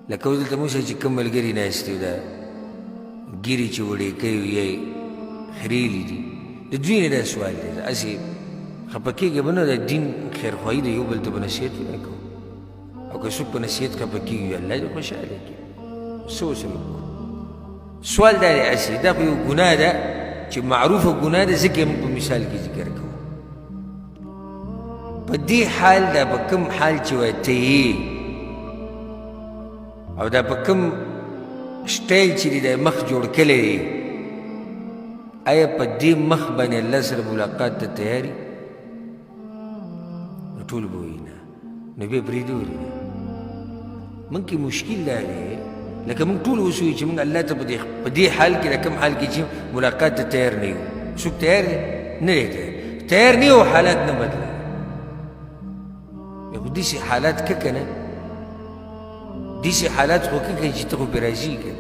لکه اوس دلته موږ چې کوم ملګري ناست یو دا ګیرې چې وړې کوي یا یې خریلي دي د دوی نه دا سوال دی هسې خفه کېږي به نه د دین خیرخواهي د یو بل ته به نصیحت ونه کوو او که څوک په نصیحت خفه کېږي الله دې خوشحاله کړي څه ورسره وکړو سوال دا دی هسې دا خو یو ګناه ده چې معروفه ګناه ده ځکه یې موږ په مثال کې ذکر کوو په دې حال دا په کوم حال چې وایي ته یې او دا په کوم سټایل چې دی دا مخ جوړ کړی دی آیا په دې مخ باندې الله سره ملاقات ته تیار یې نو ټول به وایي نه نو بیا پرېږدو ولې نه موږ کې مشکل دا دی لکه موږ ټول اوس وایو چې موږ الله ته په دې حال کې د کوم حال کې چې ملاقات ته تیار نه یو څوک تیار دی نه دی تیار نه یو حالات نه بدله یو داسې حالات که که نه داسې حالات خو که چې ته خو پرې راځي که